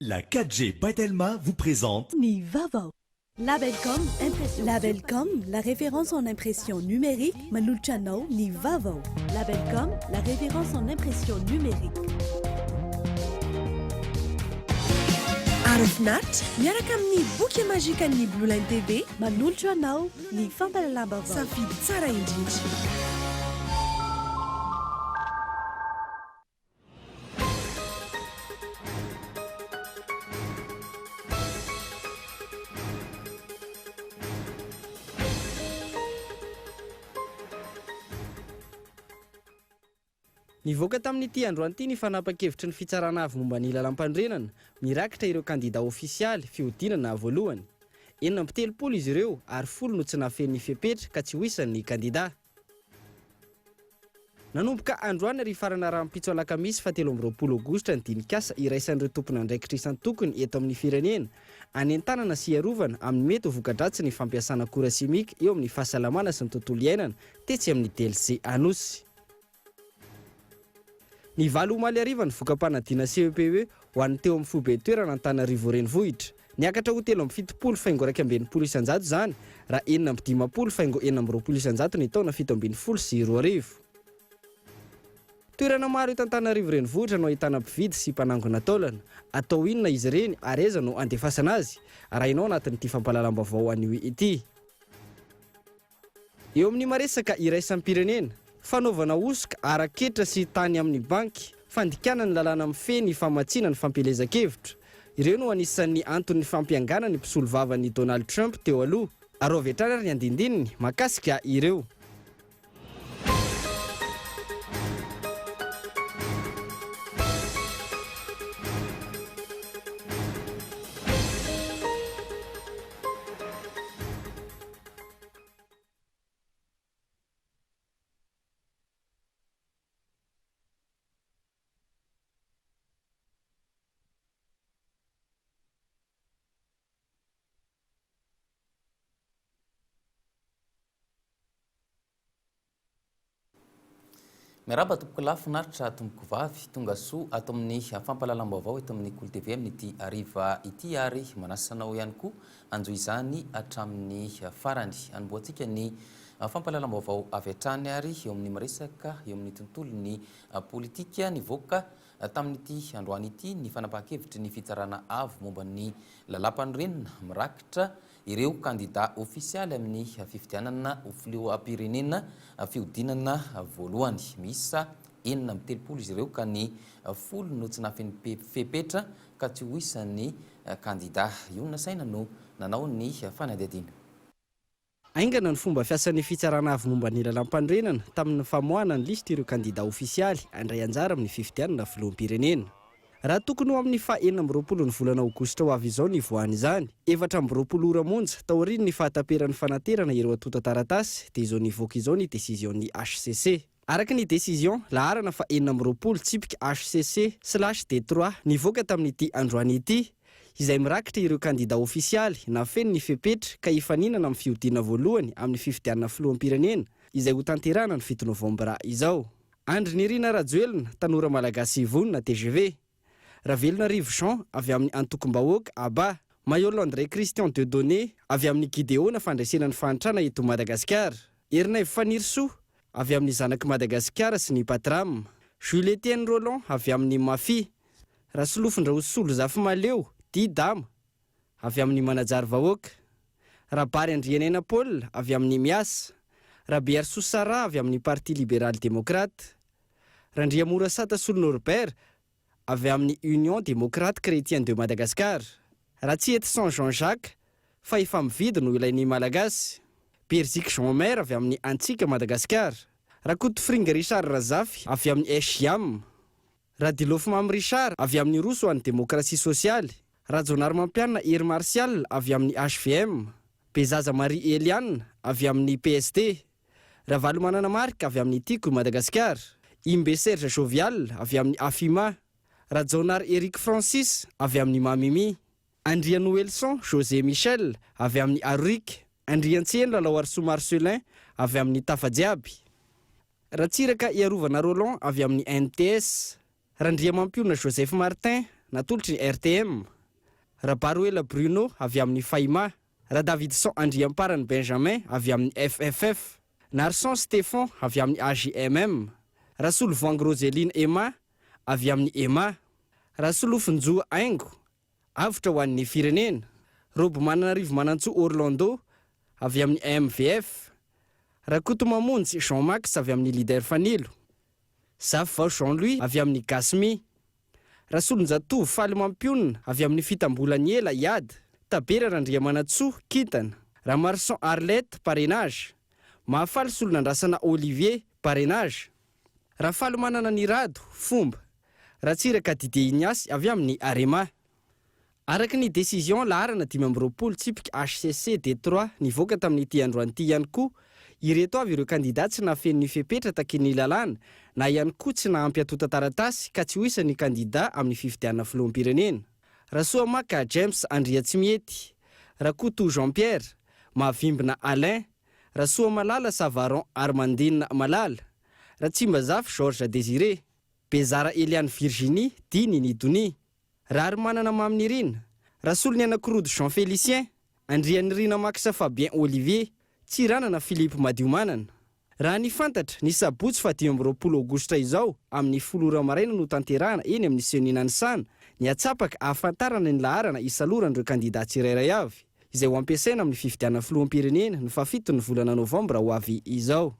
La 4G Patelma vous présente Nivavo. Labelcom, Labelcom, la référence en impression numérique, Manuchano Nivavo. Labelcom, la référence en impression numérique. Arafnat, miaraka amin'ny boky magique ny Blue Line TV, Manoltra anao ny fampalalamba vao. safidy tsara indrindra. Nivoaka tamin'ity androany ity ny fanapa-kevitry ny fitsarana avy momba ny lalam-pandrenana mirakitra ireo kandida ofisialy fihodinana voalohany. 70 izy ireo ary 10 no tsy nafen'ny fepetra ka tsy hoisan'ny kandida. Nanomboka androany ary farana rahampitso alakamisy 17 aogositra ny dinikasa iraisan'ireo tompon'andraikitra isan-tokony eto amin'ny firenena anentanana sy iarovana amin'ny mety ho voka-dratsy ny fampiasana akora simika eo amin'ny fahasalamana sy ny tontolo iainana tetsy amin'ny DLC Anosy. Ny valo omaly ariva ny vokam-panadina CEPE ho an'ny teo amin'ny fobe toerana Antananarivo renivohitra. Niakatra ho 770 faingo 220 isanjato zany raha 750 faingo 420 isanjato ny taona 720 sy 2000. Toerana maro eto Antananarivo renivohitra no ahitana mpividy sy mpanangona taolana. Atao inona izy ireny ary aiza no andefasana azy? Arahinao anatin'ity fampalalam-baovao anio ity. Eo amin'ny maresaka iraisampirenena fanaovana osoka araketra sy tany amin'ny banky, fandikana ny lalàna mifehy ny famatsiana ny fampelezan-kevitra. Ireo no anisan'ny antony fampiangana ny mpisolo vavan'i Donald Trump teo aloha. Arao vetrany ary ny andindininy makasika ireo. Miaraba tompoko lafinaritra tompoko vavy tonga soa ato amin'ny fampalalam-baovao eto amin'ny Kolo TV amin'ity ariva ity ary manasanao ihany koa anjo izany hatramin'ny farany anomboantsika ny fampalalam-baovao avy hatrany ary eo amin'ny maresaka eo amin'ny tontolon'ny politika nivoaka tamin'ity androany ity ny fanapahan-kevitry ny fitsarana avo momba ny lalam-panorenana mirakitra ireo kandida ofisialy amin'ny fifidianana filoham-pirenena fihodinana voalohany. Misa 70 izy ireo ka ny 10 no tsy nafen'ny fepetra ka tsy ho isan'ny kandida. Io nasaina no nanao ny fanadihadiana. Aingana ny fomba fiasan'ny fitsarana avy momba ny lalam-pandrenana tamin'ny famoahana ny listy ireo kandida ofisialy andray anjara amin'ny fifidianana filoham-pirenena. Raha tokony ho amin'ny faha 20 ny volana aogositra ho avy izao ny voany izany, 420 ora monja tao aorian'ny fahataperan'ny fanaterana ireo atota taratasy dia izao nivoaka izao ny décision-ny HCC. Araka ny décision laharana fa 420 tsipika HCC/D3 nivoaka tamin'ity androany ity, izay mirakitra ireo kandida ofisialy nafeny ny fepetra ka hifaninana amin'ny fihodina voalohany amin'ny fifidianana filoham-pirenena izay ho tanterana ny 7 novambra izao. Andry Nirina Rajoelina, tanora malagasy vonona TGV. Ravelona Rivo Jean avy amin'ny antokom-bahoaka Aba. Mayolo André Christian Dieudonné avy amin'ny Gideona fandraisana ny fahantrana eto Madagasikara. Ernaivo Fanirso avy amin'ny zanaky Madagasikara sy ny Patram. Jules Etienne Roland avy amin'ny Mafy. Rasolofindraosolo Zafimaleo Didama avy amin'ny Manajary vahoaka. Rabary Andrianena Paul avy amin'ny Miasa. Rabiar Soussara avy amin'ny Parti Libéral Démocrate. Randriamora Satasolo Norbert avy amin'ny Union Démocrate Chrétienne de Madagascar. Ratsiety San Jean-Jacques fa efa mividy no ilain'ny malagasy. Berzik Jean-Mer avy amin'ny Antsika Madagascar. Rakoto Fringa Richard Razafy avy amin'ny Eshiam. Radilofimam Richard avy amin'ny Roso an'ny Démocratie Sociale. Rajonar Mampianina Hery Martial avy amin'ny HVM. Bezaza Marie Eliane avy amin'ny PSD. Ravalo Manana Marika avy amin'ny Tiko Madagascar. Imbe Serge Jovial avy amin'ny Afima. Rajonar Eric Francis avy amin'ny Mamimi. Andria Noelson José Michel avy amin'ny Arurik. Andriantseny Lalaoarso Marcelin avy amin'ny Tafajiaby. Ratsiraka Iarovana Roland avy amin'ny NTS. Randria Mampiona Joseph Martin natolotry ny RTM, Rabaruela Bruno avy amin'ny Faima, Davidson Andriamparany Benjamin avy amin'ny FFF, Narson Stéphane avy amin'ny AJMM, Rasolovang Roseline Emma avy amin'ny EMA, Rasolofinjoa Aingo avotra ho an'ny firenena, Robomananarivo Manantsoa Orlando avy amin'ny MVF, Rakotomamonjy Jean-Max avy amin'ny Leader Fanilo, Zavao Jean-Louis avy amin'ny Gasmi, Rasolonjatovo Faly Mampionina avy amin'ny Fitambolany Ela Iad, Tabera Randriamanantsoa Kintana, Ramarson Arlette Parrainage, Mahafaly Solonandrasana Olivier Parrainage, Rafaly Manana Nirado Fomba, Ratsiraka Dide Ignace avy amin'ny Arema. Araky ny décision laharana 20 tsipika HCC D3 nivoaka tamin'ity androany ity ihany koa, ireto avy ireo kandidat tsy nafen'ny fepetra taky ny lalàna na ihany koa tsy nahampy atota taratasy ka tsy ho isan'ny kandidat amin'ny fifidianana filoham-pirenena. Rasoamaka James Andriatsimiety, Rakoto Jean-Pierre, Mahavimbina Alain, Rasoamalala Savaron Armandine Malala, Ratsimbazafy Georges Désiré, Bezara Eliane Virginie Diny Nidoni, Raharymanana Maminirina, Rasolony Anakirodo Jean Félicien, Andrianirina Maxa Fabien Olivier, Tsiranana Philippe Madiomanana. Raha ny fantatra ny sabotsy fa 20 aogositra izao amin'ny folora maraina no tanterahana eny amin'ny seninany sana ny atsapaka ahafantarana ny laharana isaloran'ireo kandidat tsirairay avy izay ho ampiasaina amin'ny fifidianana filoham-pirenena ny fafitony volana novambra ho avy izao.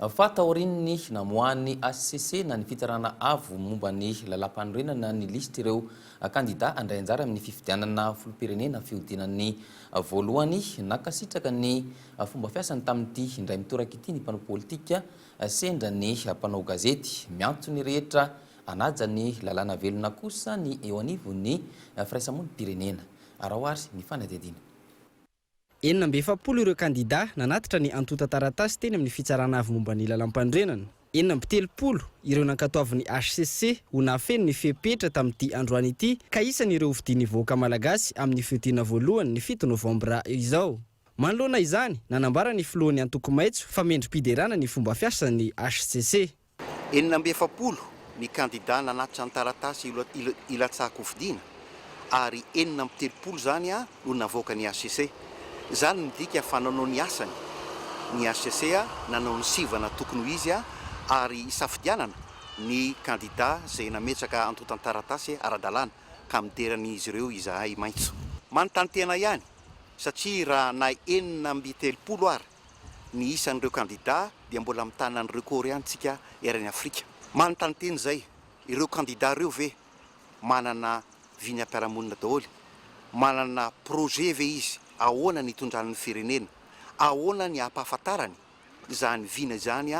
Fatahorin'ny namohan'ny HCC na ny fitarana avo momba ny lalam-panorenana ny listy ireo kandidat andray anjara amin'ny fifidianana filoham-pirenena fihodinan'ny voalohany nakasitraka ny fomba fiasany tamin'ity indray mitoraka ity ny mpanao politika sendra ny mpanao gazety miantso ny rehetra anaja ny lalàna velona kosa ny eo anivon'ny firaisamonim-pirenena. Arahoary ny fanadihadiana. 70 ireo kandidat nanatitra ny antota taratasy teny amin'ny fitsarana avy momba ny lalam-pandrenana. 70 ireo nankatoavin'ny HCC ho nafeny ny fepetra tamin'ity androany ity ka isan'ireo fidiny voaka malagasy amin'ny fiodiana voalohany ny 7 novambra izao. Manoloana izany, nanambara ny filohan'ny antoko maitso fa mendrim-piderana ny fomba fiasan'ny HCC. 70 ny kandidat nanatitra ny taratasy ilatsako fidiana ary 70 zany no navoaka ny HCC. Zany midika fa nanao ny asany ny HCC nanao ny sivana tokony ho izy ary isafidianana ny kandidat zay nametraka antotany taratasy ara-dalàna ka mideran'izy ireo izahay maitso. Manontany tena ihany satria raha na 70 ary ny isan'ireo kandidat dia mbola mitana an'ireo koreantsika erany Afrika. Manontany teny zay ireo kandidat ireo ve manana viny am-piarahamonina daholo, manana projet ve izy ahoana ny tondran'ny firenena, ahoana ny ampahafantarany izany vina izany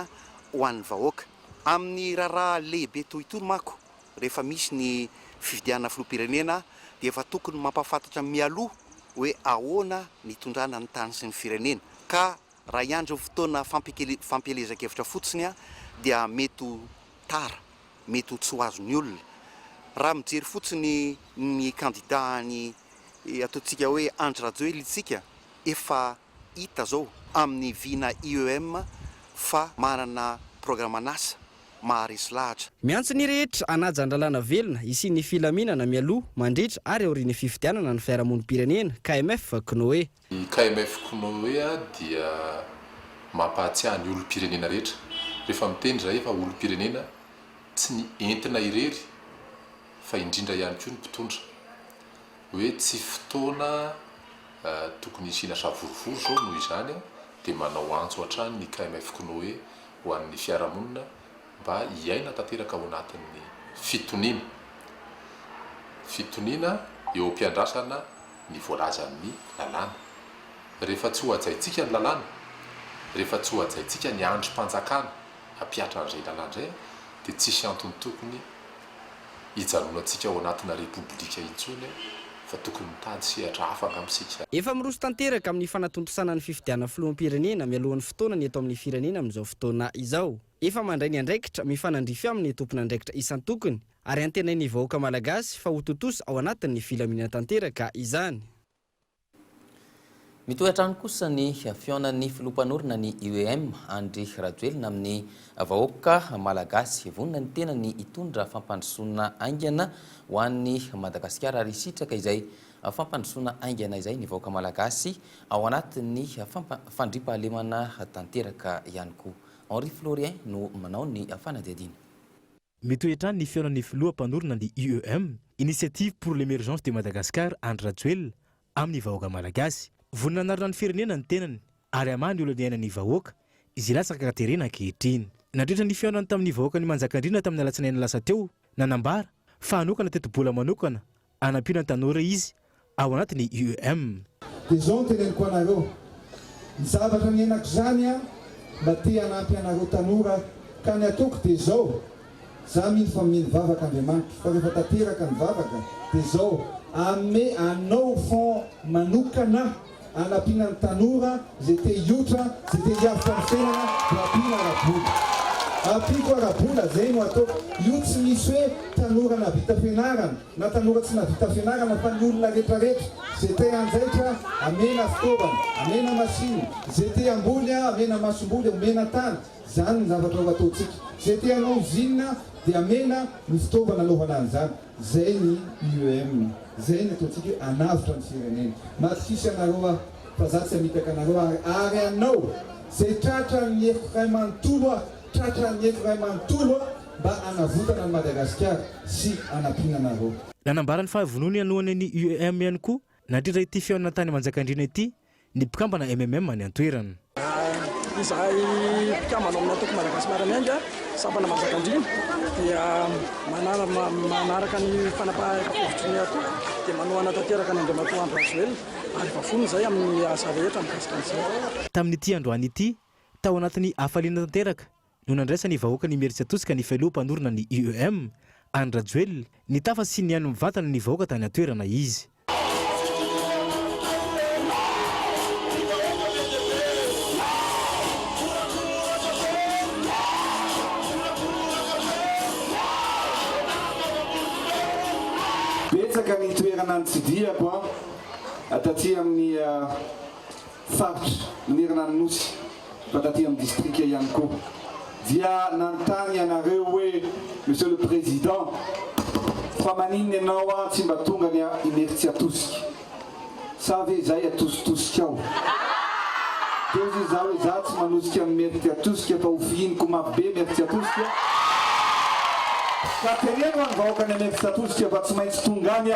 ho an'ny vahoaka amin'ny raharaha lehibe toy itony mako. Rehefa misy ny fifidianana filoham-pirenena dia efa tokony mampahafantatra mialoha hoe ahoana ny tondrana ny tany sy ny firenena, ka raha iandro fotoana fampielezan-kevitra fotsiny dia mety tara, mety tsy ho azon'ny olona. Raha mijery fotsiny ny kandidat ny ataontsika hoe Andry Rajoelina itsika efa hita zao amin'ny vina IEM fa manana programa nasa maharesy lahatra. Miantso ny rehetra anaja an-dralana velona isian'ny filaminana mialoha mandritra ary aorian'ny fifidianana ny fiarahamonim-pirenena KMF Knoe. Ny KMF Knoe dia mampahatsiahy ny olom-pirenena rehetra. Rehefa mitendry raha efa olom-pirenena tsy ny entina irery fa indrindra ihany koa ny mpitondra. Hoe tsy fotoana tokony isina savorovoro zao noho izany dia manao antso hatrany ny KMF Knoe ho an'ny fiarahamonina mba hiaina tanteraka ao anatin'ny fitoniana eo am-piandrasana ny voalazan'ny lalàna. Rehefa tsy ho ajaintsika ny lalàna, rehefa tsy ho ajaintsika ny androm-panjakana hampiatra an'izay lalàna izay dia tsisy antony tokony hijanonantsika ao anatina repoblika intsony fa tokony mitady sehatra hafa angamsika. Efa miroso tanteraka amin'ny fanatontosana ny fifidianana filoham-pirenena mialohan'ny fotoana ny eto amin'ny firenena amin'izao fotoana izao. Efa mandray ny andraikitra mifanandrify amin'ny tompony andraikitra isan-tokony ary antenainy vahoaka malagasy fa ho totosa ao anatin'ny filaminana tanteraka izany. mitohy hatrany kosa ny fiaonan'ny filompanorona ny UEM Andry Rajoelina amin'ny vahoaka malagasy vonina ny tena ny hitondra fampandrosoana aingana ho an'ny Madagasikara ary sitraka izay fampandrosoana aingana izay ny vahoaka malagasy ao anatin'ny fandriampahalemana tanteraka ihany koa. Henri Florien no manao ny fanadihadiana. Mitohy hatrany ny fiaonan'ny filoham-panorona ny UEM Initiative pour l'émergence de Madagascar Andry Rajoelina amin'ny vahoaka malagasy. Vonina narina ny firenena ny tenany ary amany olona ny ainan'ny vahoaka izay lasaka katerena ankehitriny. Nandritra ny fiaonany tamin'ny vahoaka ny Manjakandriana tamin'ny alatsinainy lasa teo nanambara fa hanokana teto-bola manokana anampiana ny tanora izy ao anatin'ny UEM. Dia izao no teneniko anareo, ny zavatra niainako izany mba te hanampy anareo tanora ka ny ataoko dia izao. Za mino fa mino vavaka Andriamanitra fa rehefa tanteraka ny vavaka dia izao ame anao fond manokana anampiana ny tanora zay te hiotra, zay te hiavitra ny fiainana dia ampiana arabola. Ampiko arabola zay no ataoko. Io tsy misy hoe tanora na vita fianarana na tanora tsy navita fianarana fa ny olona rehetrarehetra zay te hanjaitra amena fitaovana, amena masiny, zay te hamboly amena masomboly, amena tany. Zany ny zavatra ho ataontsika. Zay te hanao usine dia amena ny fitaovana anaovana an'izany. Zay ny UEM. Zay ny ataontsika anavitra ny firenena. Matokisy anareo fa za tsy hamitaka anareo ary anao zay tratra ny heko ray manontolo tratra ny heko ray manontolo mba anavotana ny Madagasikara sy anampiana anareo. Nanambara ny fahavonony anohany ny UEM ihany koa nandritra ity fiaonana tany Manjakandriana ity ny mpikambana MMM ny antoerana. Izahay mpikambana amin'ny ataoko malagasy maramianga sampana Manjakandriana dia manaraka ny fanapaha-kovitry ny atoko dia manohana tanteraka ny Andriamatoa Andry Rajoelina ary vavony izay amin'ny asa rehetra mikasika an'izay. Tamin'ity androany ity tao anatin'ny hafaliana tanteraka no nandraisany vahoaka ny Meritsatoska ny filoham-panorona ny UEM Andry Rajoelina ny tafa sy ny any mivantana ny vahoaka tany antoerana izy. Betsaka ny toerana ny tsidiako ataty amin'ny faritra nerina ny nosy fa taty amin'ny distrika ihany koa dia nantany anareo hoe Monsieur le Président fa maninona ianao tsy mba tonga ny Meritsatoska sa ve zay atositosika ao dia izy za hoe za tsy manosika amin'ny Meritsatoska fa hofihiniko mafy be Meritsatoska ka teneno any vahoaka ny Meritsatoska fa tsy maintsy tonga any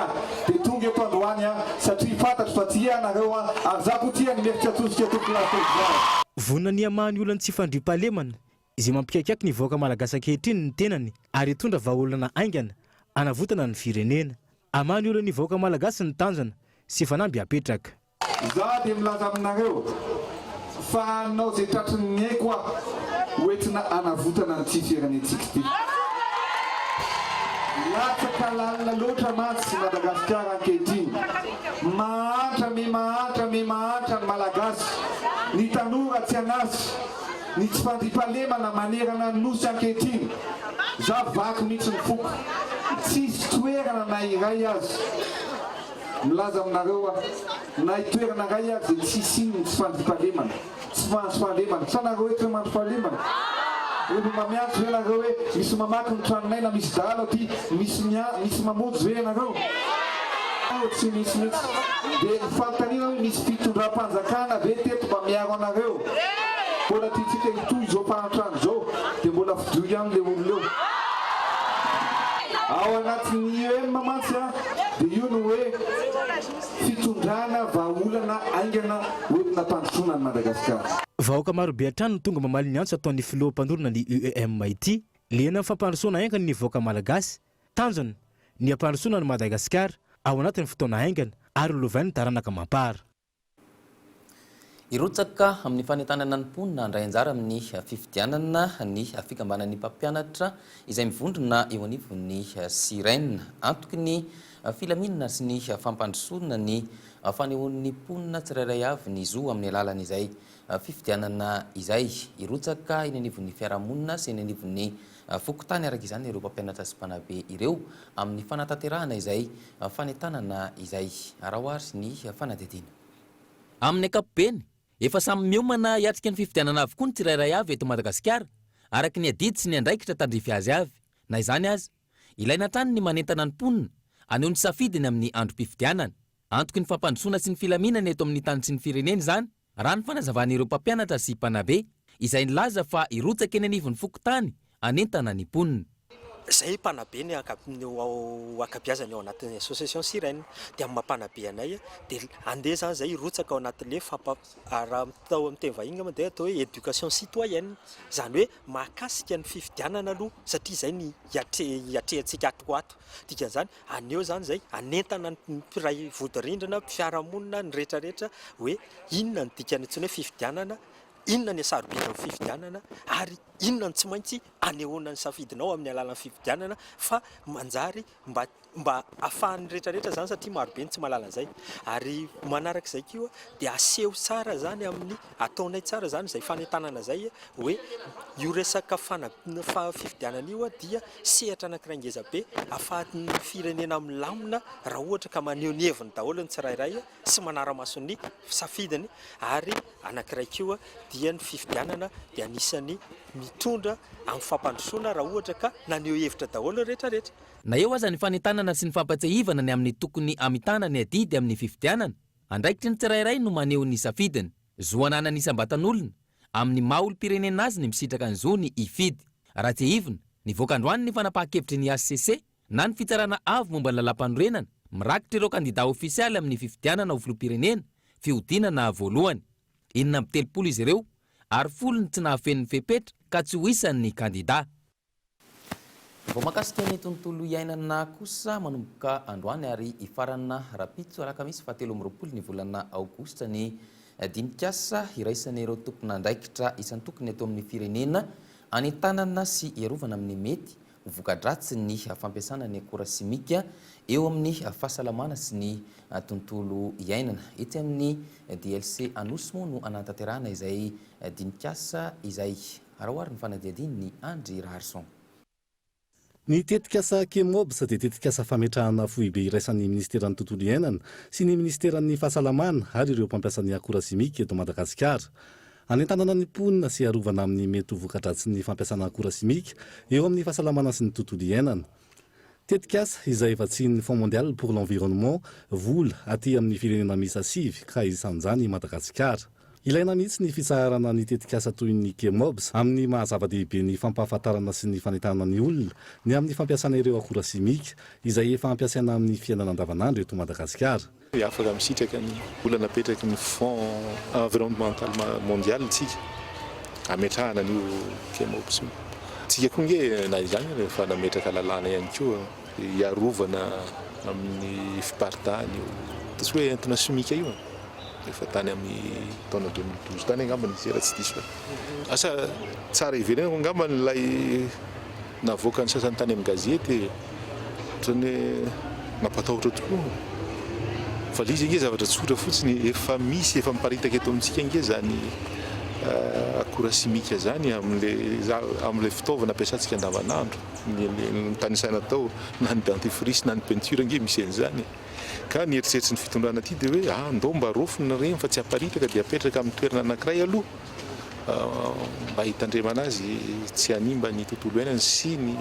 dia tonga eto androany satria fantatro fa ty anareo ary za ko tia ny Meritsatoska tokolatozao. Vonina ny amahany olona tsy fandriampahalemana izay mampikaikaiky ny vahoaka malagasy ankehitriny ny tenany ary hitondra vahaolana aingana anavotana ny firenena. Amahany olona ny vahoaka malagasy ny tanjona sy fanamby apetraka. Za dia milaza aminareo fa anao zay tratry ny haiko hoentina anavotana nyty firenentsika ity. Latsaka lalina loatra mantsy Madagasikara ankehitriny. Mahantra ny malagasy. Ny tanora tsy anasy. Ny tsy fandriampahalemana manerana ny nosy ankehitriny. Za vaky mihitsy ny foko. Tsisy toerana na iray azy. Milaza aminareo na toerana iray azy dia tsisy iny ny tsy fandriampahalemana. Tsy fandriampahalemana. Sa nareo hoe mandriampahalemana. Rehefa mamiantso hoe nareo hoe misy mamaky ny tranonay na misy dala aty, misy mamonjy hoe nareo. Tsy misy mihitsy. Dia ny fanontaniana hoe misy fitondram-panjakana ve teto mba miaro anareo. Mbola tiatsika hitoy izao mpanatrano izao dia mbola fidoy ihany le olona eo. Ao anatin'ny UEM mantsy dia io no hoe fitondrana vahaolana aingana hoentina mpandrosoana ny Madagasikara. Vahoaka marobe hatrany no tonga mamaly ny antso ataon'ny filoham-panorona ny UEM ity lena fampandrosoana aingana ny vahoaka malagasy tanjona ny ampandrosoana ny Madagasikara ao anatin'ny fotoana aingana ary lovany ny taranaka mampara. Irotsaka amin'ny fanentanana ny mponina andray anjara amin'ny fifidianana ny fikambanan'ny mpampianatra izay mivondrona eo anivon'ny Sirène antoky ny filaminana sy ny fampandrosoana ny fanehoan'ny mponina tsirairay avy ny zo amin'ny alalan'izay fifidianana izay. Irotsaka eny anivon'ny fiarahamonina sy eny anivon'ny fokotany araka izany ireo mpampianatra sy mpanabe ireo amin'ny fanatanterahana izay fanentanana izay. Arahoary ny fanadihadiana. amin'ny ankapobeny efa samy miomana hiatrika ny fifidianana avokoa ny tsirairay avy eto Madagasikara araka ny adidy sy ny andraikitra tandrify azy avy. Na izany azy, ilaina trany ny manentana ny mponina aneho ny safidiny amin'ny androm-pifidianana. Antoky ny fampandrosoana sy ny filaminana eto amin'ny tany sy ny fireneny izany raha ny fanazavan'ireo mpampianatra sy mpanabe izay nilaza fa irotsaka eny anivon'ny fokontany anentana ny mponina. Zay mpanabe ny akabiazany ao anatin'ny association sirène dia amin'ny mampanabe anay dia andeha zany zay irotsaka ao anatin'le raha tao amin'ny teny vahiny moa dia atao hoe éducation citoyenne, zany hoe mahakasika ny fifidianana aloha satria zay ny iatrehantsika atoato. Dikan'izany aneo zany zay anentana ny mpiray vodirindrina fiarahamonina ny rehetrarehetra hoe inona ny dikany antsony hoe fifidianana, inona ny sarobidin'ny fifidianana ary inona ny tsy maintsy anehoana ny safidinao amin'ny alalan'ny fifidianana fa manjary mba afahan'ny rehetrarehetra zany satria marobe ny tsy mahalala an'izay. Ary manarak'izay koa dia aseho tsara zany amin'ny ataonay tsara zany izay fanentanana zay hoe io resaka fifidianana io dia sehatra anankiray ngeza be afahan'ny firenena milamina raha ohatra ka maneho ny heviny daholo ny tsirairay sy manara-maso ny safidiny. Ary anankiray koa dia ny fifidianana dia anisany mitondra amin'ny fampandrosoana raha ohatra ka naneho hevitra daholo rehetrarehetra. Na eo aza ny fanentanana sy ny fampatsahivana ny amin'ny tokony amitana ny adidy amin'ny fifidianana, andraikitry ny tsirairay no maneho ny safidiny. Zoanana ny isambatan'olona amin'ny maha-olom-pirenena azy ny misitraka ny zo ny ifidy. Raha tsy hivona, nivoaka androany ny fanapahan-kevitry ny ACC na ny fitsarana avy momba ny lalam-panorenana mirakitra ireo kandida ofisialy amin'ny fifidianana ho filoham-pirenena fihodinana voalohany. 7 izy ireo ary 10 ny tsy nahafen'ny fepetra ka tsy ho isan'ny kandida. Vao makasika ny tontolo iainana kosa manomboka androany ary ifarana rapitso alakamisy 17 ny volana aogositra ny dinikasa iraisan'ireo tompon'andraikitra isan'ny tokony eto amin'ny firenena anentanana sy iarovana amin'ny mety voka-dratsy ny fampiasana ny akora simika eo amin'ny fahasalamana sy ny tontolo iainana. Etsy amin'ny DLC Anosimo no anatanterahana izay dinikasa izay arahoary ny fanadiadiny ny Andry Raharson. Ny tetikasa KEMOBS dia tetikasa fametrahana foibe iraisan'ny ministeran'ny tontolo iainana sy ny ministeran'ny fahasalamana ary ireo mpampiasa ny akora simika eto Madagasikara. Anentanana ny mponina sy arovana amin'ny mety voka-dratsy ny fampiasana akora simika eo amin'ny fahasalamana sy ny tontolo iainana. Tetikasa izay vatsian'ny Fonds mondial pour l'environnement vola aty amin'ny firenena misy 7 ka isan'izany Madagasikara. Ilaina mihitsy ny fitsarana ny tetikasa toy ny KEMOBS amin'ny mahazava-dehibe ny fampahafantarana sy ny fanentanana ny olona ny amin'ny fampiasana ireo akora simika izay efa ampiasaina amin'ny fiainana andavanandro eto Madagasikara. Afaka misitraka ny olana napetraky ny Fonds environnemental mondial tsika ametrahana ny KEMOBS. Tsika koa nge na izany rehefa nametraka lalàna ihany koa iarovana amin'ny fiparitany tsy hoe entina simika io. Efa tany amin'ny taona 2012 tany angamba nisy raha tsy diso. Asa tsara ivelany angamba nilay navoaka ny sasany tany amin'ny gazety ohatrany mampatahotra tokoa. Fa izy nge zavatra tsotra fotsiny efa misy efa miparitaka eto amintsika nge zany akora simika zany amin'le fitaovana ampiasantsika andavanandro. Ny tany saina tao na ny dentifrice na ny peinture nge misy an'izany. Ka ny eritreritry ny fitondrana aty dia hoe ndao mba rofina reny fa tsy haparitaka dia apetraka amin'ny toerana anankiray aloha mba hitandremana azy tsy hanimba ny tontolo iainana sy ny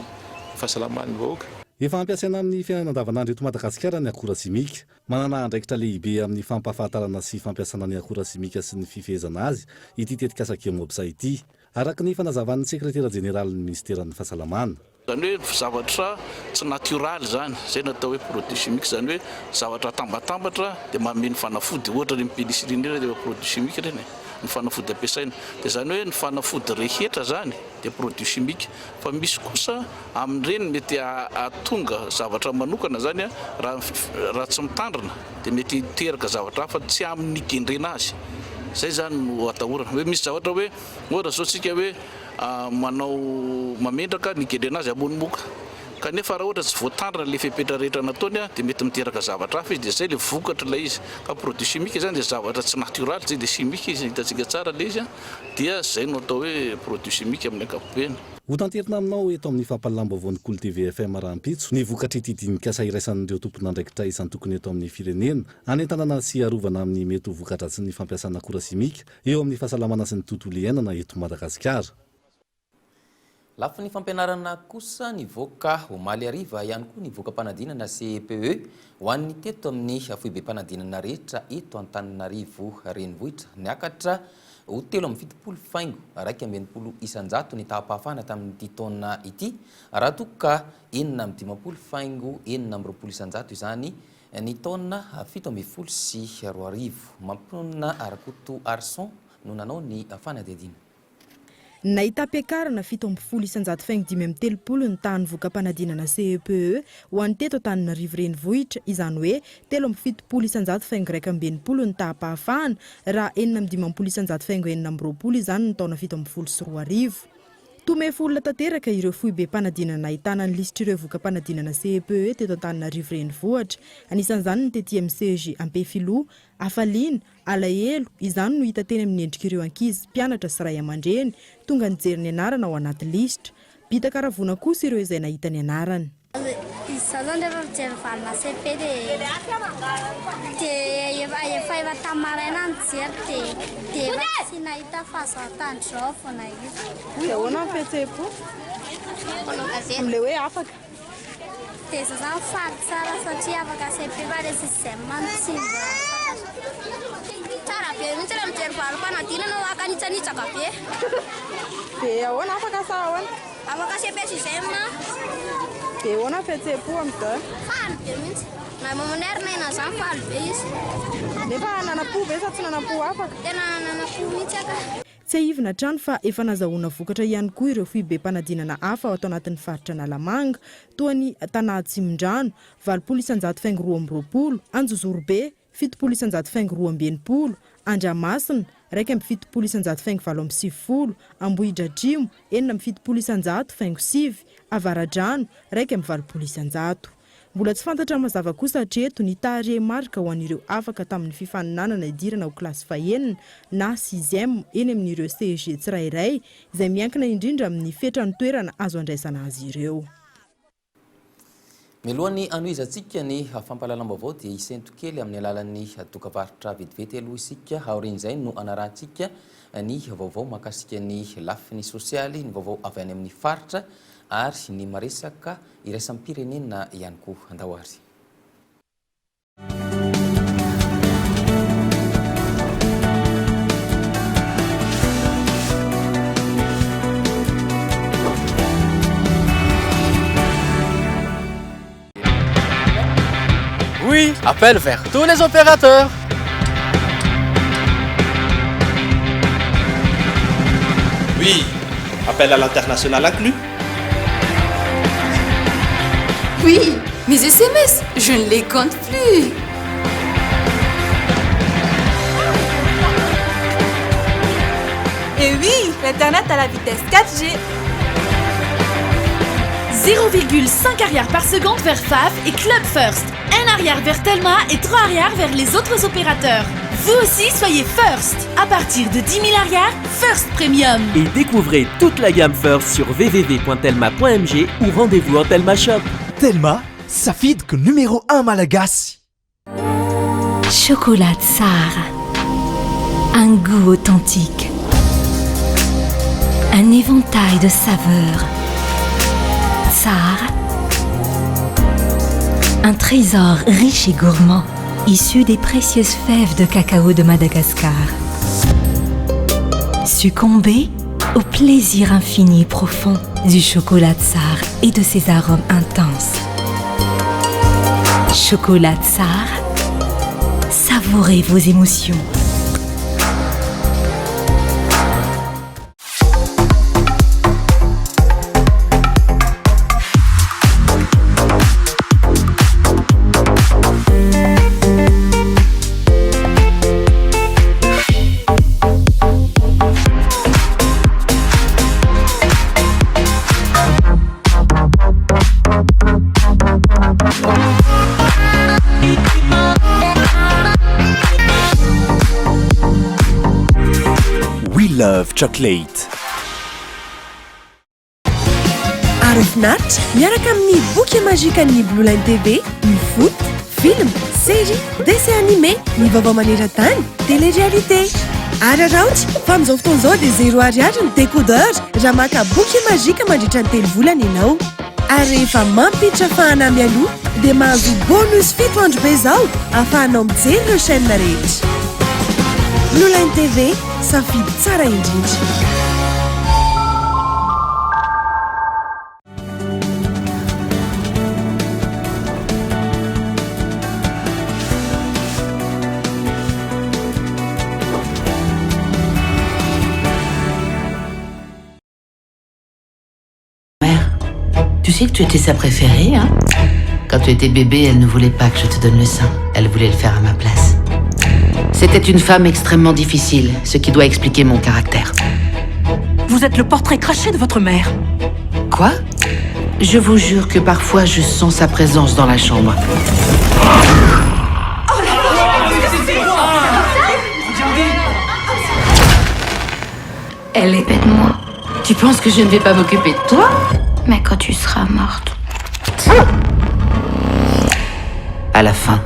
fahasalaman'ny vahoaka. Efa ampiasaina amin'ny fiainana andavanandro eto Madagasikara ny akora simika. Manana andraikitra lehibe amin'ny fampahafantarana sy fampiasana ny akora simika sy ny fifehezana azy ity tetikasa KEMOBS ity. Araka ny fanazavan'ny sekretera jeneralin'ny ministeran'ny fahasalamana. Zany hoe zavatra tsy natioraly zany, zay natao hoe produit chimique zany hoe zavatra tambatambatra dia mameno fanafody ohatra ny pénicilline dia produit chimique reny ny fanafody ampiasaina. Dia zany hoe ny fanafody rehetra zany dia produit chimique fa misy kosa amin'ireny mety atonga zavatra manokana zany raha tsy mitandrina dia mety teraka zavatra hafa tsy amin'ny gendrena azy. Zay zany no atahorana hoe misy zavatra hoe ohatra zao tsika hoe manao mamendraka ny gendrena azy amonimoka kanefa raha ohatra tsy voatandrina le fepetra rehetra nataony dia mety miteraka zavatra hafa izy dia zay le vokatra ilay izy. Ka produit chimique zany dia zavatra tsy natioraly zay dia chimique izy hitantsika tsara le izy dia zay no atao hoe produit chimique amin'ny ankapobeny. ho tanterina aminao eto amin'ny fampalalam-baovao ny Kolo TV FM Rahampitso ny vokatra ity dinikasa iraisan'ireo tompon'andraikitra isan'ny tokony eto amin'ny firenena anentanana sy arovana amin'ny mety ho vokatra sy ny fampiasana akora simika eo amin'ny fahasalamana sy ny tontolo iainana eto Madagasikara. Lafy ny fampianarana kosa nivoaka omaly ariva ihany koa nivoaka mpanadinana CPE ho an'ny teto amin'ny foibe mpanadinana rehetra eto Antananarivo renivohitra niakatra ho 7 faingo 120 isanjato ny tahapahafana tamin'ity taona ity raha toka 9 faingo 9 isanjato izany ny taona 17 sy 20 mampinona Arakoto Arson no nanao ny fanadihadiana. Nahita-piakarana 70 isanjato faingo 5 ny tany voka-panadinana CPE ho an'ny teto Antananarivo renivohitra izany hoe 7 isanjato faingo 120 ny tahapahafana raha 9 isanjato faingo 9 izany ny taona 17 sy 20. Tomefa olona tanteraka ireo foibe mpanadinana ahitana ny lisitra ireo voka-panadinana CPE teto Antananarivo renivohitra. Anisan'izany ny Tety MCJ Ampefiloha, Afaliana, Alahelo izany no hita teny amin'ny endrika ireo ankizy mpianatra sy ray aman-dreny tonga nijery ny anarana ao anaty lisitra. Bitaka ravona kosa ireo izay nahita ny anarana. Izaho zany rehefa mijery valina CP efa tamaraina nijery dia efa tsy nahita fahazatany zao vao nahita. Ahoana ny fihetseham-po? Amin'ilay hoe afaka? Dia izaho zany faly tsara satria afaka CP fa rehefa izay manotsimba. Tsara be mihitsy raha mijery valim-panadinana no akanitsanitsaka be. Dia ahoana afaka sa ahoana? Afaka CP sy izay ma. Dia ahoana ny fihetseham-po amin'izany? Faly be mihitsy. Na mamonerina ina zany faly be izy. Nefa nanam-po ve sa tsy nanam-po afaka? Tena nanam-po mihitsy aka. Tsy ahivina trano fa efa nazahoana vokatra ihany koa ireo foibe mpanadinana hafa ao anatin'ny faritra Analamanga toa ny Tanàha Tsimondrano 20 isanjato faingo 20, Anjozorobe 70 isanjato faingo 20, Andramasina 170 isanjato faingo 70, Ambohidratrimo 70 isanjato faingo 9, Avaradrano 120 isanjato. Mbola tsy fantatra mazava kosa hatreto ny tarehimarika ho an'ireo afaka tamin'ny fifaninanana idirana ho kilasy fahenina na 6e eny amin'ireo CEG tsirairay izay miankina indrindra amin'ny fetrany toerana azo andraisana azy ireo. Milohan'ny anohizantsika ny fampahalalam-baovao dia isento kely amin'ny alalan'ny dokam-barotra vetivety aloha isika aorian'izay no anarantsika ny vaovao mahakasika ny lafiny sosialy, ny vaovao avy any amin'ny faritra ary ny maresaka iraisam pirenena ihany koa andao-ary. Oui, appel vers tous les opérateurs. Oui, appel à l'international inclus. Oui, mes SMS, je ne les compte plus. Et oui, l'Internet à la vitesse 4G. 0,5 arrière par seconde vers FAF et Club First. 1 arrière vers Telma et 3 arrière vers les autres opérateurs. Vous aussi, soyez First. À partir de 10 000 arrières, First Premium. Et découvrez toute la gamme First sur www.telma.mg ou rendez-vous en Telma Shop. Telma, Safid que numéro 1 Malagasy. Chocolat Tsar. Un goût authentique. Un éventail de saveurs. Tsar. Un trésor riche et gourmand, issu des précieuses fèves de cacao de Madagascar. Succombez au plaisir infini et profond du chocolat Tsar et de ses arômes intenses. Chocolat Tsar, savourez vos émotions. We love chocolate. finaritra miaraka amin'ny boky magika ny Blue Line TV, ny foot, film, série, dessin animé, ny vaovao maneran-tany, télé-réalité. Araoty fa amin'izao fotoana izao dia 0 ariary ny décodeur raha maka boky magika mandritra ny 3 volana ianao. Ary rehefa mampiditra fahana mialoha dia mahazo bonus 7 andro be izao ahafahanao mijery ireo chaîne rehetra. Blue Line TV, safidy tsara indrindra. Tu sais que tu étais sa préférée, hein? Quand tu étais bébé, elle ne voulait pas que je te donne le sein. Elle voulait le faire à ma place. C'était une femme extrêmement difficile, ce qui doit expliquer mon caractère. Vous êtes le portrait craché de votre mère. Quoi? Je vous jure que parfois je sens sa présence dans la chambre. Elle est bête de moi. Tu penses que je ne vais pas m'occuper de toi? Mais quand tu seras morte. À la fin.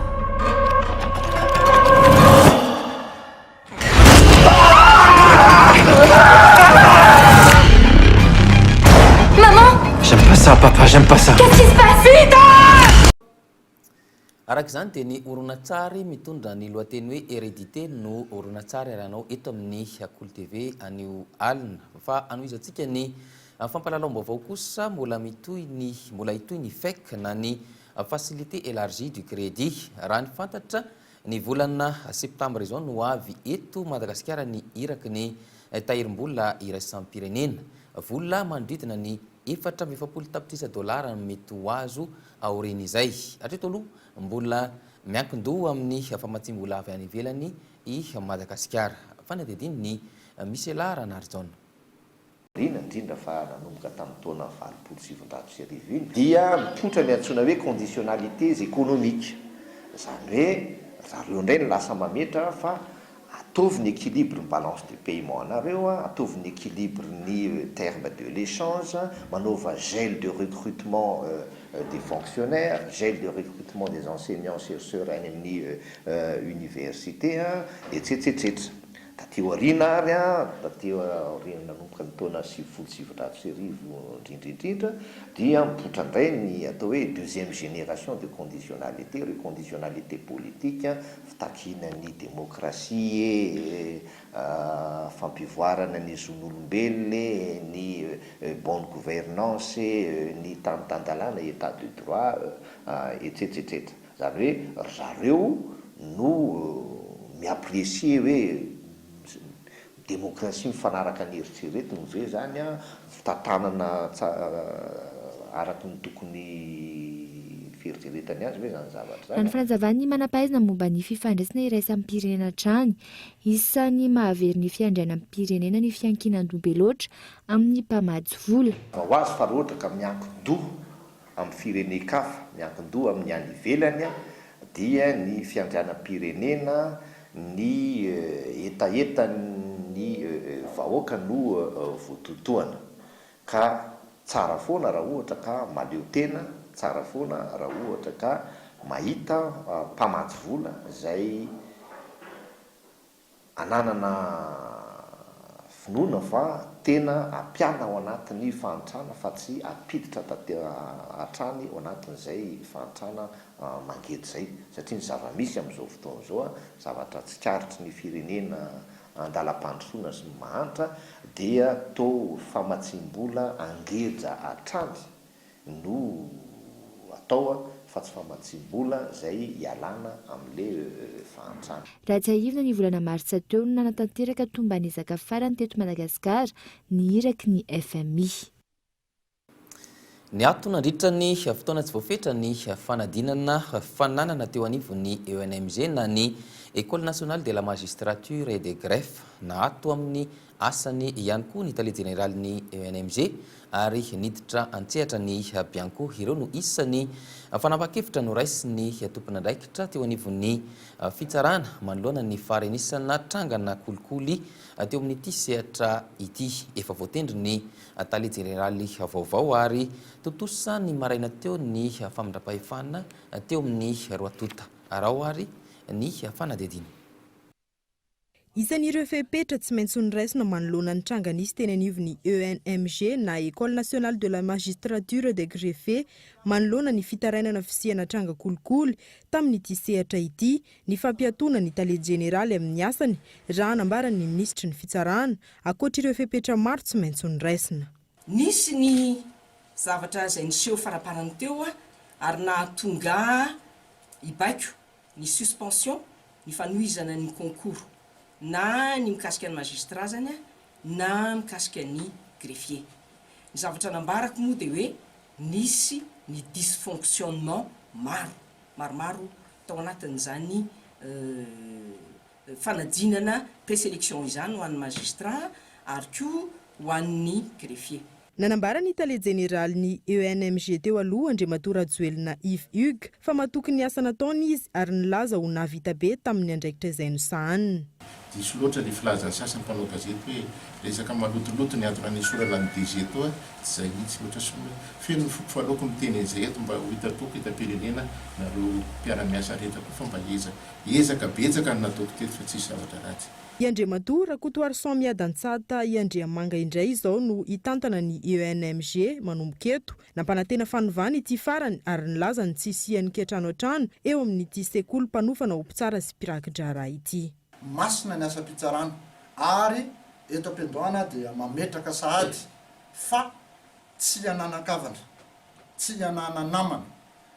Maman! J'aime pas ça, papa, j'aime pas ça. Qu'est-ce qui se passe? Vite! araka izany dia ny oronatsary mitondra ny lohateny hoe hérédité no oronatsary arahanao eto amin'ny Akolo TV anio alina fa anoizantsika ny fampalalam-baovao kosa mbola hitoy ny FEC na ny facilité élargie du crédit raha ny fantatra ny volana septambra izao no avy eto Madagasikara ny iraky ny tahirim-bola iraisam-pirenena vola mandridina ny 470 tapitrisa dolara mety ho azo aorina izay hatreto aloha mbola miankin-doha amin'ny famatsim-bola avy any ivelany i Madagasikara fanadidiny ny Michela Ranarjon indrindra fa nanomboka tamin'ny taona 2007 iny dia mipoitra ny antsoina hoe conditionnalités économiques zany hoe zareo indray ny lasa mametra fa atovy ny équilibre ny balance de paiement anareo atovy ny équilibre ny terme de l'échange manova gel de recrutement des fonctionnaires, gel de recrutement des enseignants chercheurs any amin'ny université etc. Tateo arina ary tateo arina nanomboka ny taona 2007 indrindra dia mipoitra indray ny atao hoe deuxième génération de conditionnalité, reconditionnalité politique fitakina ny démocratie fampivoarana ny zon'olombelona ny bonne gouvernance ny tanitandalana état de droit etc. Zany hoe zareo no miapprécier hoe démocratie mifanaraka ny eritreretina zay zany fitantanana araka ny tokony fieritreretany azy hoe zany zavatra zany. Ny fanazavany manam-pahaizana momba ny fifandraisana iraisam-pirenena trany isan'ny mahavery ny fiandrianam-pirenena ny fiankinan-doha be loatra amin'ny mpamatsy vola. Ho azy fa roatra ka miankin-doha amin'ny firenen-kafa miankin-doha amin'ny any ivelany dia ny fiandrianam-pirenena ny etaeta ny vahoaka no voatotoana ka tsara foana raha ohatra ka maleo tena, tsara foana raha ohatra ka mahita mpamatsy vola zay ananana finoana fa tena ampiana ao anatin'ny fahantrana fa tsy apiditra hatrany ao anatin'izay fahantrana mangety zay satria ny zava-misy amin'izao fotoana zao zavatra tsikaritry ny firenena andalam-pandrosoana sy ny mahantra dia to famatsim-bola angeja hatrany no atao fa tsy famatsim-bola zay ialana amin'le fahantrana. Raha tsy ahivina ny volana martsa teo no nanatanteraka tomba nezaka farany teto Madagasikara ny iraky ny FMI. Ny ato nandritra ny fotoana tsy voafetra ny fanadinana fananana teo anivon'ny ENMG na ny École nationale de la magistrature et des greffes na ato amin'ny asany ihany koa ny tale généralny UNMG ary niditra antsehatra ny Bianco ireo no isany fanapa-kevitra no raisiny tompon'andraikitra teo anivon'ny fitsarana manoloana ny farenisana trangana kolikoly teo amin'ity sehatra ity efa voatendry ny tale généraly vaovao ary totosa ny maraina teo ny famindra-pahefana teo amin'ny roatota arao ary ny fanadidiny. Isan'ireo fepetra tsy maintsy noraisina manoloana ny tranganisy teny anivon'ny ENMG na École nationale de la magistrature des greffés manoloana ny fitarainana fisihana tranga kolikoly tamin'ity sehatra ity ny fampiatoana ny tale généraly amin'ny asany raha anambaran'ny ministry ny fitsarana ankoatr'ireo fepetra maro tsy maintsy noraisina. Nisy ny zavatra izay niseho faraparany teo ary nahatonga ibaiko ny suspension ny fanohizana ny concours na ny mikasika ny magistrat zany na mikasika ny greffier. Ny zavatra nambarako moa dia hoe nisy ny dysfonctionnement maromaro tao anatin'izany fanadinana présélection izany ho an'ny magistrat ary koa ho an'ny greffier. Nanambara ny tale généraly ny ENMG teo aloha Andriamato Rajoelina Yves Hugues fa matoky ny asa nataony izy ary nilaza ho navita be tamin'ny andraikitra izay nosahaniny. Diso loatra ny filazan'ny sasany mpanao gazety hoe resaka malotoloto ny antona ny sorana ny DG toa zay mihitsy loatra somary feno ny foko faloako ny teny izay eto mba ho hitatoko hitam-pirenena nareo mpiara-miasa rehetra koa fa mba ezaka betsaka ny nataoko teto fa tsisy zavatra ratsy. I Andriamato Rakotoary Miadantsata i Andriamanga indray izao no hitantana ny ENMG manomboka eto nampanantena fanovana ity farany ary nilaza ny tsisian'ny ketrano an-trano eo amin'ity sekoly mpanofana ho mpitsara sy mpirakidrara ity. Masina ny asa mpitsarana ary eto am-piandohana dia mametraka sahady fa tsy hananakavana, tsy hanana namana,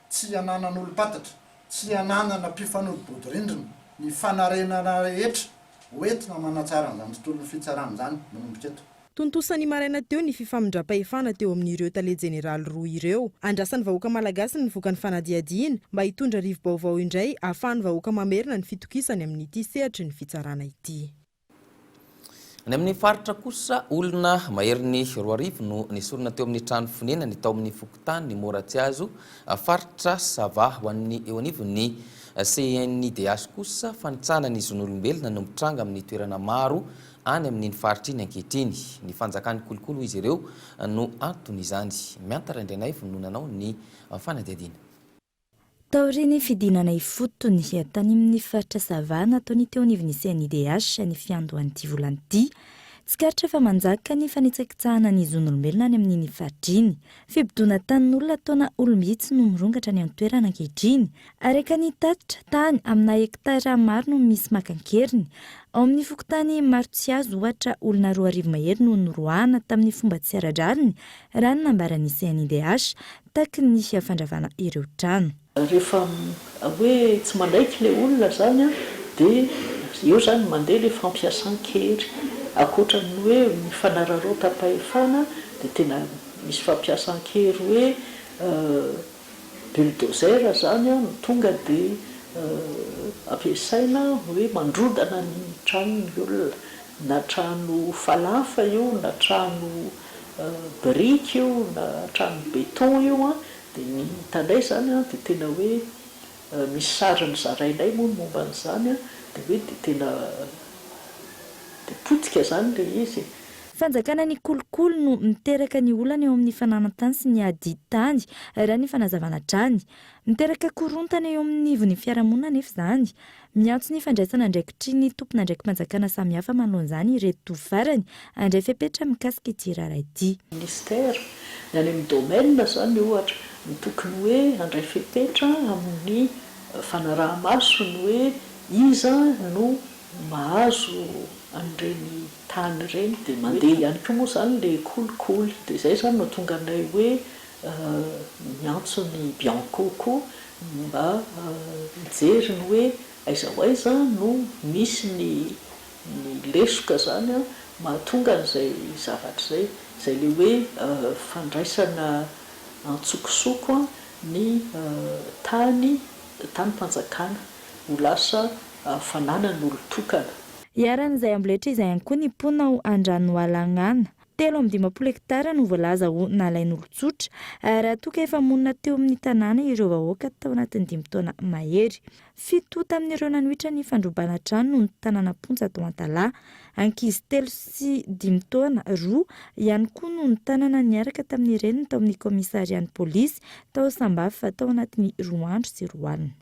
tsy hanana olo-patatra, tsy hanana mpifanodi-bodorindrina ny fanarenana rehetra hoentina manatsara n'izany tontolon'ny fitsarana izany manomboka eto. Tontosany maraina teo ny fifamindra-pahefana teo amin'ireo tale généraly roa ireo. Andrasan'ny vahoaka malagasy ny voka ny fanadihadiana mba hitondra rivo-baovao indray ahafahan'ny vahoaka mamerina ny fitokisany amin'ity sehatra ny fitsarana ity. Ny amin'ny faritra kosa olona maherin'ny roa arivo no nisorona teo amin'ny trano fonena ny tao amin'ny fokotany ny Moratsiazo faritra Sava ho an'ny eo anivon'ny CNIDH kosa fanitsana ny zon'olombelona no mitranga amin'ny toerana maro any amin'ny faritra iny ankehitriny. Ny fanjakan'ny kolokolo izy ireo no antony izany. Miantara indray vononanao ny fanadihadiana. Taoriny fidinana ifotony tany amin'ny faritra Sava nataony teo anivon'ny CNIDH ny fiandohan'ity volan'ity. Tsikaritra fa manjaka ny fanitsakitsahana ny zon'olombelona any amin'ny faritriny. Fibidoana tanin'olona taona olombitsy no mirongatra ny antoerana ankehitriny. Araka ny tatitra tany amina hektara maro no misy makankeriny. Ao amin'ny fokotany Moratsiazo ohatra olona roa arivo mahery no norohana tamin'ny fomba tsy ara-drariny raha ny nambaran'ny CNIDH taky ny fandravana ireo trano. Rehefa hoe tsy manaiky ilay olona zany dia eo zany mandeha ilay fampiasan-kery. Akoatran'ny hoe mifanararaota-pahefana dia tena misy fampiasan-kery hoe bulldozer zany no tonga dia ampiasaina hoe mandrodana ny tranon'ny olona, na trano falafa io, na trano biriky io, na trano beton io dia ny tanay zany dia tena hoe misy sariny zarainay moa momba an'izany dia hoe dia tena potika zany ilay izy. Fanjakana ny kolokolo no miteraka ny olana eo amin'ny fananantany sy ny aditany raha ny fanazavana trany. Miteraka korontana eo amin'ny ivon'ny fiarahamonina nefa izany. Miantso ny fandraisana andraikitry ny tompona andraiky mpanjakana samihafa manoloan'izany ireto farany andray fepetra mikasika ity raharaha ity. Ministère ny any amin'ny domaine zany ohatra ny tokony hoe andray fepetra amin'ny fanaraha-maso ny hoe iza no mahazo an'ireny tany ireny dia mandeha ihany koa moa zany ilay kolikoly dia izay zany no tonga anay hoe miantso ny Bianco koa mba mijery ny hoe aiza ho aiza no misy ny lesoka zany mahatonga an'izay zavatra izay le hoe fandraisana antsokosoko ny tany mpanjakana ho lasa fananan'olon-tokana. Iaran'izay amboletra izay ihany koa ny mponina ho Andranoalagnana. 3 hektara no voalaza ho nalain'olon-tsotra ary atoka efa monina teo amin'ny tanàna ireo vahoaka tao anatin'ny 5 taona mahery. 7 tamin'ireo nanohitra ny fandrobana trano noho ny tanàna Pontsa tao Antalaha. Ankizy 3 sy 5 taona 2 ihany koa noho ny tanàna niaraka tamin'ny reniny tao amin'ny komisarian'ny polisy tao Sambafa tao anatin'ny 2 andro sy 2 alina.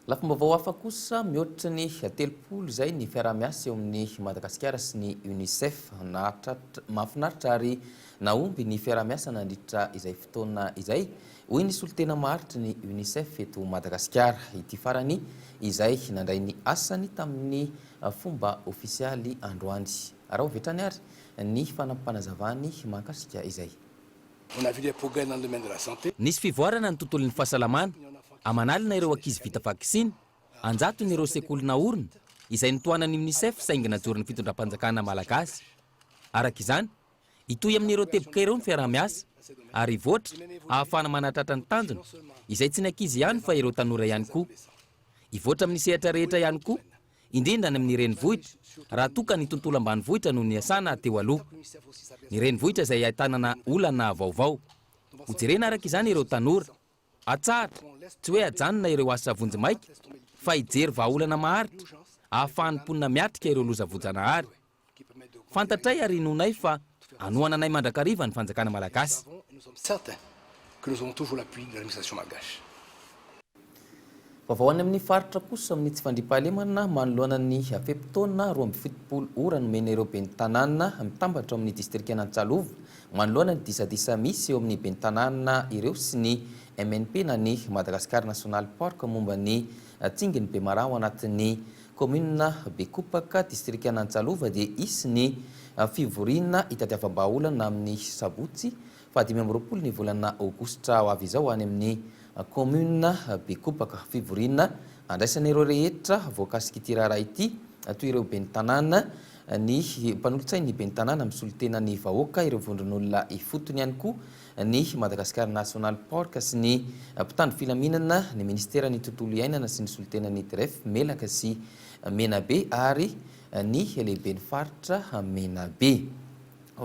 Lafim-baovao hafa kosa mihoatra ny 30 izay ny fiarah-miasa eo amin'ny Madagasikara sy ny UNICEF. Mahafinaritra ary naomby ny fiarah-miasa nandritra izay fotoana izay. Hoy ny solitena maharitra ny UNICEF eto Madagasikara. Ity farany izay nandray ny asany tamin'ny fomba ofisialy androany. Raha ho vetrany ary ny fanampanazavany mahakasika izay. Nisy fivoarana ny tontolon'ny fahasalamana. Amanalina ireo ankizy vita vaksiny, anjatony ireo sekoly naorina izay nitoanany UNICEF saingy najorin'ny fitondram-panjakana malagasy. Araka izany, itoy amin'ireo teboka ireo ny fiarah-miasa ary voatra ahafahana manatratra ny tanjona izay tsy ny ankizy ihany fa ireo tanora ihany koa. Ivoatra amin'ny sehatra rehetra ihany koa, indrindra ny amin'ny renivohitra, raha toka ny tontolo ambanivohitra no niasana teo aloha. Ny renivohitra izay ahitana olana vaovao. Hojerena araka izany ireo tanora. Atsara, tsy hoe ajanona ireo asa vonjy maika, fa hijery vahaolana maharitra, ahafahan'ny mponina miatrika ireo loza vojanahary. Fantatray ary nonay fa anoana anay mandrakariva ny fanjakana malagasy. Vaovao any amin'ny faritra kosa amin'ny tsy fandriam-pahalemana manoloana ny fepitaona 27 ora nomena ireo ben'ny tanàna mitambatra amin'ny distrika Antsalova. Manoloana ny disadisa misy eo amin'ny ben'ny tanàna ireo sy ny MNP na ny Madagascar National Park momba ny tsinginy Bemarao anatin'ny commune Bekopaka distrika Antsalova dia isy ny fivoriana itadiavam-bahaolana amin'ny sabotsy 20 ny volana aogositra ho avy izao any amin'ny commune Bekopaka. Fivoriana andraisan'ireo rehetra voakasika ity raharaha ity toy ireo ben'ny tanàna ny mpanolotsainy ny ben'ny tanàna misolo tena ny vahoaka ireo vondron'olona ifotony ihany koa ny Madagascar National Park sy ny mpitandro filaminana ny ministera ny tontolo iainana sy ny solotena ny DREF Melaka sy Menabe ary ny lehiben'ny faritra Menabe.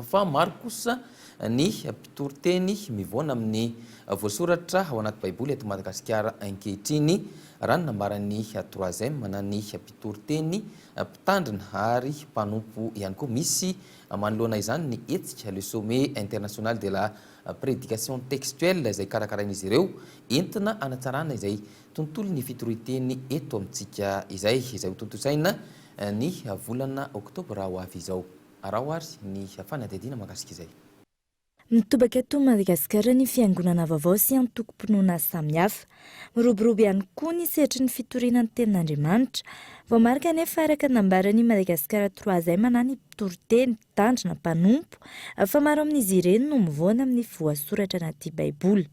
Fa maro kosa ny mpitoroteny mivoana amin'ny voasoratra ao anaty baiboly eto Madagasikara ankehitriny raha ny nambaran'ny 3e na ny mpitoroteny mpitandrina ary mpanompo ihany koa. Misy manoloana izany ny etsika le sommet international de la prédication textuelle izay karakarain'izy ireo entina anatsarana izay tontolo ny fitoriteny eto amintsika izay ho tontosaina ny volana oktobra ho avy izao. Raha ho ary ny fanadihadiana mahakasika izay. Mitobaka eto Madagasikara ny fiangonana vaovao sy antoko-pinoana samihafa. Miroborobo ihany koa ny sehatry ny fitorinan'ny tenin'Andriamanitra. Vao marika anefa araka nambarany Madagasikara 3e na ny mpitoroteny, mpitandrina, mpanompo fa maro amin'izy ireny no mivoana amin'ny voasoratra anaty baiboly.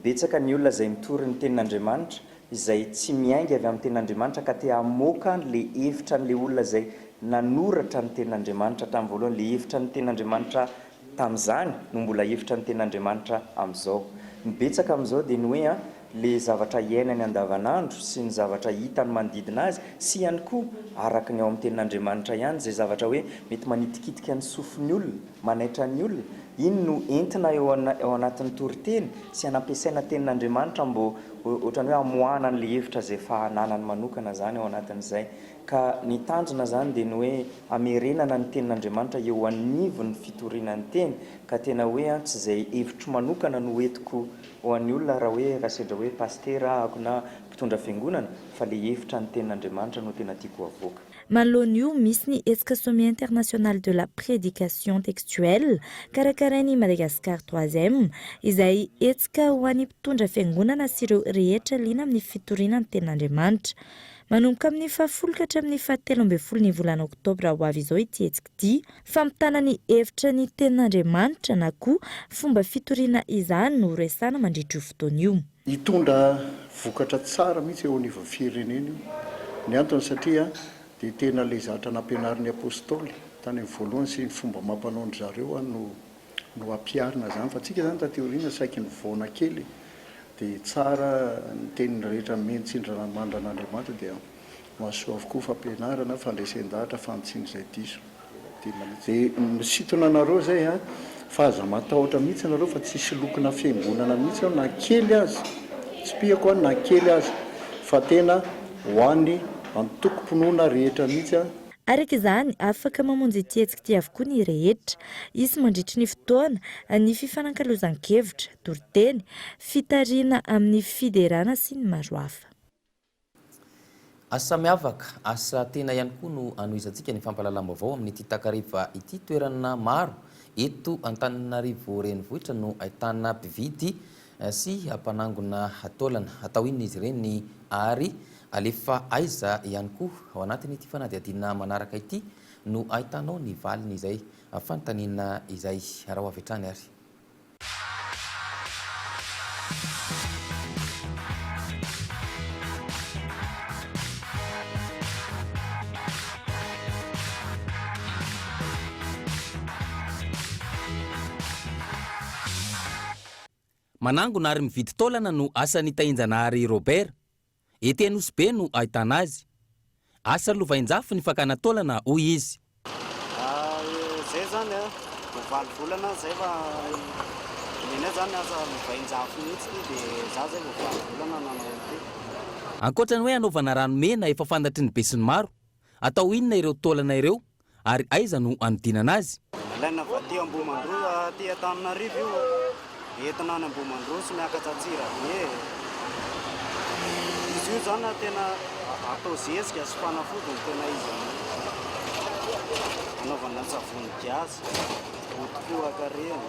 Betsaka ny olona izay mitory ny tenin'Andriamanitra izay tsy miainga avy amin'ny tenin'Andriamanitra ka te hamoaka le hevitra n'le olona izay nanoratra ny tenin'Andriamanitra tamin'ny voalohany, le hevitra ny tenin'Andriamanitra tamin'izany no mbola hevitra ny tenin'Andriamanitra amin'izao. Betsaka amin'izao dia ny hoe le zavatra iainany andavanandro sy ny zavatra hitany manodidina azy sy ihany koa araka ny ao amin'ny tenin'Andriamanitra ihany izay zavatra hoe mety manitikitika ny sofin'ny olona, manaitra ny olona, iny no entina eo anatin'ny toriteny sy hanampiasaina tenin'Andriamanitra mbo ohatrany hoe hamoahana an'le hevitra izay fahananany manokana zany ao anatin'izay. Ka ny tanjona zany dia ny hoe hamerenana ny tenin'Andriamanitra eo anivon'ny fitorianany teny ka tena hoe tsy izay hevitro manokana no entiko ho an'ny olona raha hoe rahasedra hoe pastera ahako na mpitondra fiangonana fa le hevitra ny tenin'Andriamanitra no tena tiako avoaka. Manoloana io misy ny etsika sommet international de la prédication textuelle karakarain'i Madagascar 3e izay etsika ho an'ny mpitondra fiangonana sy ireo rehetra liana amin'ny fitorianan'ny tenin'Andriamanitra. Manomboka amin'ny 10 ka hatramin'ny 17 ny volana oktobra ho avy izao ity etsika ity, famitana ny hevitra ny tenin'Andriamanitra na koa fomba fitoriana izany no resana mandritra io fotoana io. Hitondra vokatra tsara mihitsy eo anivon'ny firenena io. Ny antony satria dia tena le zatra nampianarin'ny apôstôly tany amin'ny voalohany sy ny fomba mampanondro zareo no ampiarina zany fa tsika zany tateoriana saiky ny voana kely dia tsara ny teniny rehetra mentsindra mandran'Andriamanitra dia mahasoa avokoa fampianarana fandraisan-dahatra fanitsiny izay diso dia misitona anareo zay a fa aza matahotra mihitsy anareo fa tsisy lokona fiangonana mihitsy na kely azy tsy piako a na kely azy fa tena hoan'ny antoko-ponoana rehetra mihitsy a. Araka izany afaka mamonjy ity hetsika ity avokoa ny rehetra isy mandritry ny fotoana ny fifanankalozan-kevitra toriteny fitariana amin'ny fiderana sy ny maro hafa. Asa miavaka asa tena ihany koa no anoizantsika ny fampahalalam-baovao amin'ity takariva ity toerana maro eto Antananarivo renivohitra no ahitana mpividy sy ampanangona taolana atao inona izy ireny ary alefa aiza ihany koa ao anatin'ity fanadihadiana manaraka ity no ahitanao ny valiny izay fanontaniana izay raha avy hatrany ary. Manangona ary mividy taolana no asan'ny tahinjanahary Robert. Ety Anosy no ahitana azy. Asa lovain-jafy ny fakana taolana hoy izy. Zay zany valy volana zay fa nina zany asa lovain-jafy mihitsy dia za zay valy volana nanao ity. Ankoatra ny hoe anaovana ranomena efa fantatry ny be sy ny maro. Atao inona ireo taolana ireo ary aiza no anodinana azy? Ilaina vaty Ambohimandroa aty Antananarivo io. Entina any Ambohimandroa sy miakatsatsira izy io zany tena atao zezika sy fanafody tena izy anaovana savony gasy otokoaka reny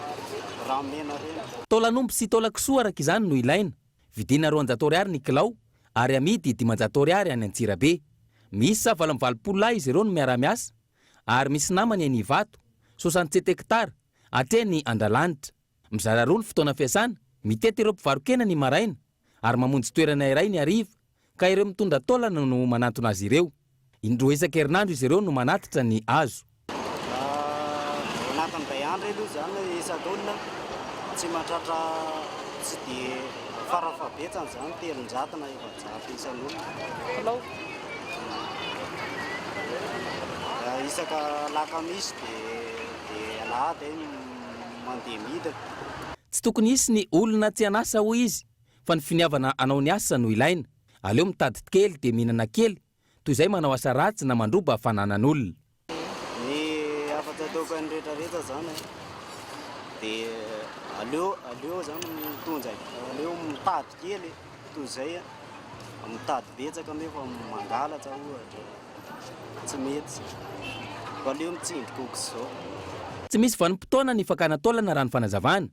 ramena reny. Taolan'omby sy taolan-kisoa araka izany no ilaina. Vidina 200 ariary ny kilao ary amidy 500 ariary any Antsirabe. Misy 720 izy ireo no miara-miasa ary misy namany any Ivato 67 hektara atreny Andralanitra. Mizara roa ny fotoana fiasana, mitety ireo mpivarokena ny maraina ary mamonjy toerana iray ny hariva ka ireo mitondra taolana no manatona azy ireo. Indroa isan-kerinandro izy ireo no manatitra ny hazo. Anatin'ny iray andro aloha zany isan-taolana tsy mahatratra tsy dia farafabetsany zany 300 na 400 isan'olona. Isaka lakamisy dia alahady mandeha miditra. Tsy tokony isy ny olona tsy anasa hoy izy fa ny finiavana anao ny asa no ilaina. Aleo mitady kely dia mihinana kely toy izay manao asa ratsy na mandroba hafananan'olona. Ny afa-tsy ataoko ny rehetrarehetra zany dia aleo zany mitondra aleo mitady kely toy izay mitady betsaka nefa mangalatra ohatra tsy mety fa aleo mitsindry kokoa izao. Tsy misy vanim-potoana ny fakana taolana raha ny fanazavana.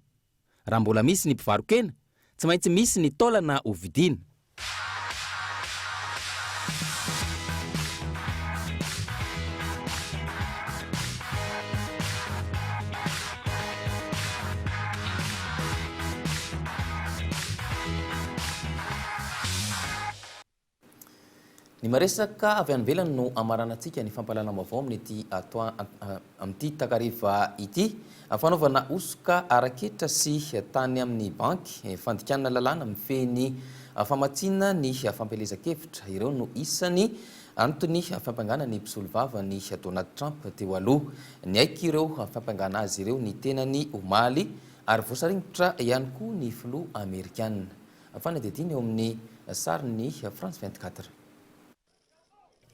Raha mbola misy ny mpivarokena, tsy maintsy misy ny taolana ho vidiana. Ny maresaka avy any ivelany no amaranantsika ny fampahalalam-baovao amin'ity takariva ity. Fanaovana osoka araketra sy tany amin'ny banky, fandikanana lalàna mifehy famatsiana ny fampelezan-kevitra. Ireo no isany antony fampangana ny mpisolo vava ny Donald Trump teo aloha. Ny aiky ireo fampangana azy ireo ny tenany omaly ary voasaringotra ihany koa ny filoha Amerikanina. Fanadihadiana eo amin'ny sariny France 24.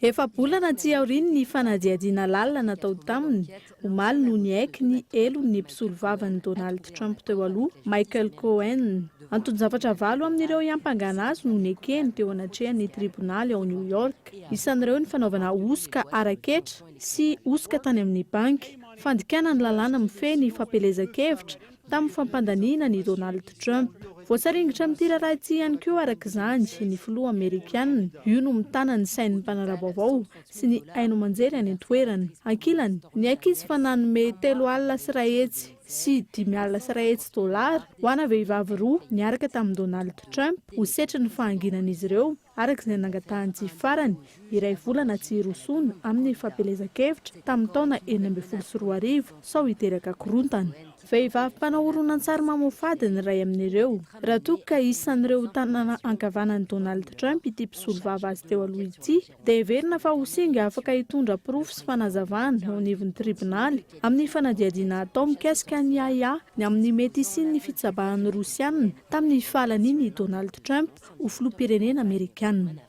Efa bolana tsy aoriny ny fanadihadiana lalina natao taminy omaly no ny aiky ny elo ny mpisolo vavan'ny Donald Trump teo aloha Michael Cohen. Antony zavatra valo amin'ireo iampangana azy no nekeny teo anatrehan'ny tribonaly ao New York. Isan'ireo ny fanaovana osoka araketra sy osoka tany amin'ny banky, fandikana ny lalàna mifehy ny fampelezan-kevitra tamin'ny fampandaniana ny Donald Trump. Voasaringitra amin'ity raharaha ihany koa araka izany ny filoha Amerikanina. Io no mitana ny sain'ny mpanara-baovao sy ny haino manjery any an-toerany. Ankilany, ny ankizy fa nanome 3 alina sy 1 hetsy sy 5 alina sy 1 hetsy $. Ho ana vehivavy roa niaraka tamin'ny Donald Trump ho setry ny fahanginan'izy ireo araka izay nangatahany farany iray volana tsy rosoana amin'ny fampelezan-kevitra tamin'ny taona 2012 sao hiteraka korontana. vehivavy mpanahoronan-tsary mamofady ny ray amin'ireo raha toa ka isan'ireo tanàna ankavanan'i Donald Trump ity mpisolo vava azy teo aloha ity dia heverina fa ho singa afaka hitondra pirofo sy fanazavana eo anivon'ny tribonaly amin'ny fanadiadiana atao mikasika ny IA ny amin'ny mety isian'ny fitsabahan'ny Rosianina tamin'ny fahalaniny Donald Trump ho filoham-pirenena Amerikanina.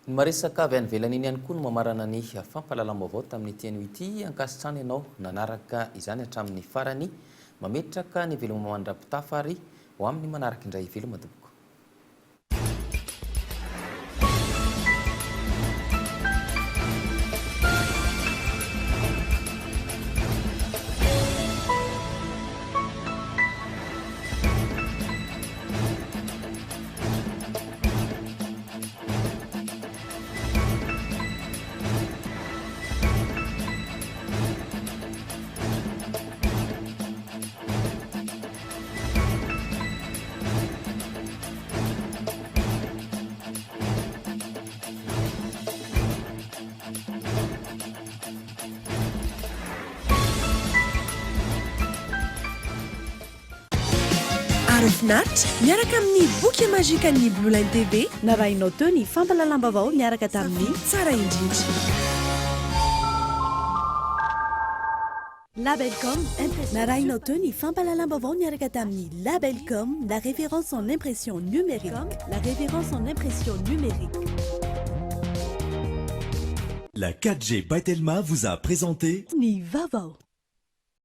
Ny maresaka avy any ivelany iny ihany koa no mamarana ny fampahalalam-baovao tamin'ny tianio ity ankasitrany ianao nanaraka izany hatramin'ny farany mametraka ny veloma mandra-pitafa ary ho amin'ny manaraka indray veloma madoboko. Arofinaritra miaraka amin'ny boky mazika ny Blue Line TV narahinao teo ny fampahalalam-baovao miaraka tamin'ny tsara indrindra. Labelcom narahinao teo ny fampahalalam-baovao miaraka tamin'ny Labelcom, la référence en impression numérique. La référence en impression numérique. La 4G by Telma vous a présenté Ni Vavao.